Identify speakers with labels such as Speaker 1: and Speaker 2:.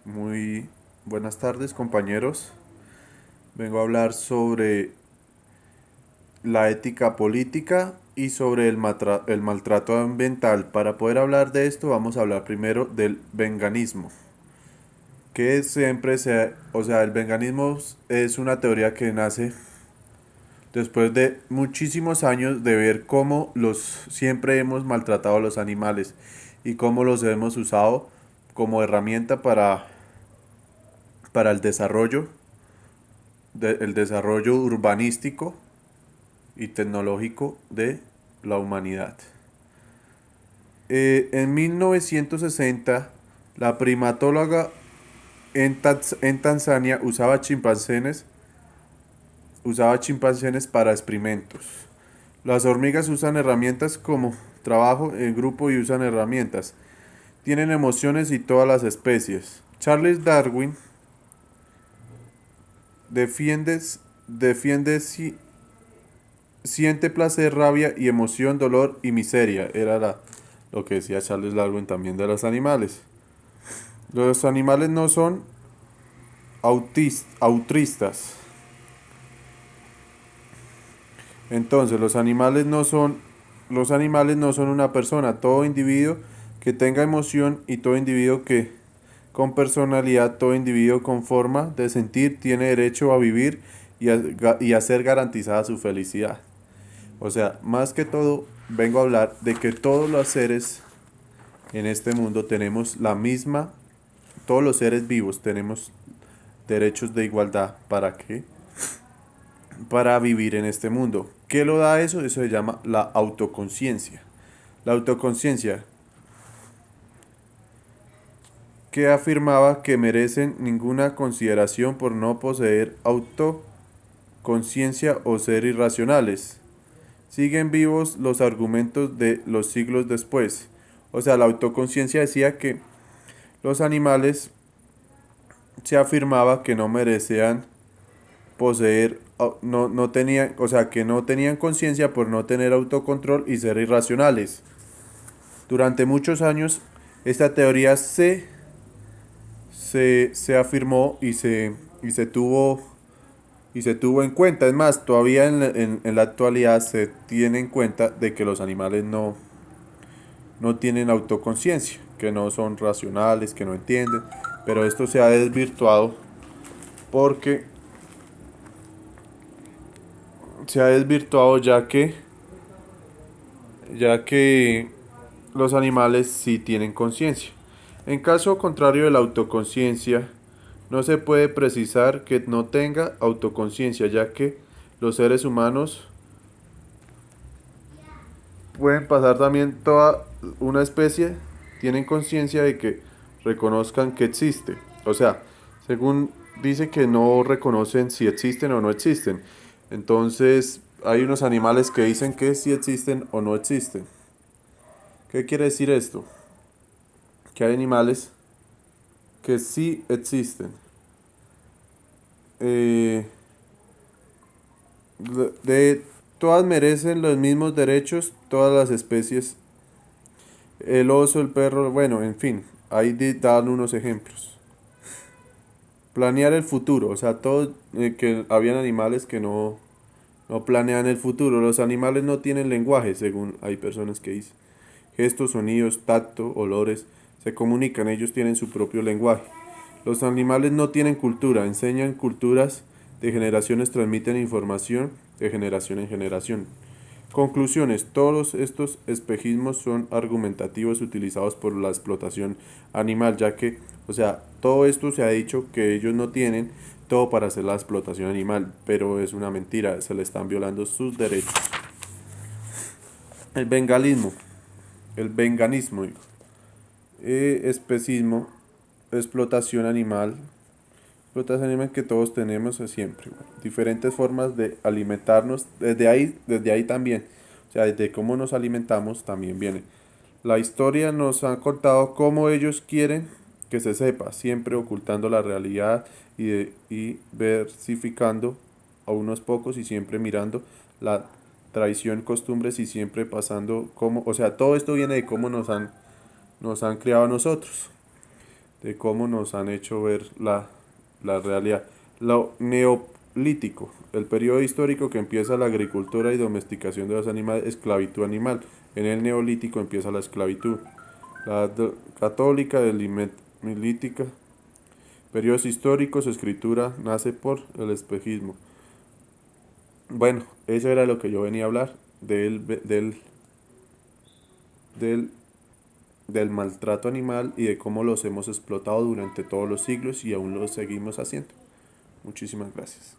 Speaker 1: Muy buenas tardes, compañeros. Vengo a hablar sobre la ética política y sobre el maltrato ambiental. Para poder hablar de esto, vamos a hablar primero del veganismo. Que siempre el veganismo es una teoría que nace después de muchísimos años de ver cómo siempre hemos maltratado a los animales y cómo los hemos usado como herramienta para el desarrollo urbanístico y tecnológico de la humanidad. En 1960, la primatóloga en Tanzania usaba chimpancés para experimentos. Las hormigas usan herramientas como trabajo en grupo y usan herramientas. Tienen emociones y todas las especies. Charles Darwin defiende, defiende siente placer, rabia y emoción, dolor y miseria. Lo que decía Charles Darwin también de los animales. Los animales no son autristas. Entonces, los animales no son una persona. Todo individuo que tenga emoción y todo individuo que con personalidad, todo individuo con forma de sentir tiene derecho a vivir y a ser garantizada su felicidad. O sea, más que todo, vengo a hablar de que todos los seres en este mundo tenemos todos los seres vivos tenemos derechos de igualdad. ¿Para qué? Para vivir en este mundo. ¿Qué lo da eso? Eso se llama la autoconciencia. La autoconciencia que afirmaba que merecen ninguna consideración por no poseer autoconciencia o ser irracionales. Siguen vivos los argumentos de los siglos después. O sea, la autoconciencia decía que los animales se afirmaba que no merecían poseer, no tenían, o sea, que no tenían conciencia por no tener autocontrol y ser irracionales. Durante muchos años, esta teoría se afirmó y se tuvo en cuenta. Es más, todavía en la actualidad se tiene en cuenta de que los animales no tienen autoconciencia, que no son racionales, que no entienden. Pero esto se ha desvirtuado porque se ha desvirtuado ya que los animales sí tienen conciencia. En caso contrario de la autoconciencia, no se puede precisar que no tenga autoconciencia, ya que los seres humanos pueden pasar también toda una especie, tienen conciencia de que reconozcan que existe. O sea, según dice que no reconocen si existen o no existen. Entonces, hay unos animales que dicen que sí existen o no existen. ¿Qué quiere decir esto? Que hay animales que sí existen. Eh, de todas merecen los mismos derechos, todas las especies. El oso, el perro, bueno, en fin, ahí dan unos ejemplos. Planear el futuro, o sea, todos que habían animales que no planean el futuro. Los animales no tienen lenguaje, según hay personas que dicen. Gestos, sonidos, tacto, olores, se comunican, ellos tienen su propio lenguaje. Los animales no tienen cultura, enseñan culturas de generaciones, transmiten información de generación en generación. Conclusiones. Todos estos espejismos son argumentativos utilizados por la explotación animal, ya que, o sea, todo esto se ha dicho que ellos no tienen todo para hacer la explotación animal, pero es una mentira, se le están violando sus derechos. El bengalismo, el veganismo, especismo, explotación animal que todos tenemos siempre. Bueno, diferentes formas de alimentarnos, desde ahí también, o sea, desde cómo nos alimentamos también viene. La historia nos ha contado cómo ellos quieren que se sepa, siempre ocultando la realidad y versificando a unos pocos y siempre mirando la tradición, costumbres y siempre pasando como, o sea, todo esto viene de cómo nos han criado a nosotros. de cómo nos han hecho ver la realidad. Lo neolítico, el periodo histórico que empieza la agricultura y domesticación de los animales, esclavitud animal. En el neolítico empieza la esclavitud. La católica, milítica, periodos históricos, escritura nace por el espejismo. Bueno, eso era lo que yo venía a hablar del, del maltrato animal y de cómo los hemos explotado durante todos los siglos y aún lo seguimos haciendo. Muchísimas gracias.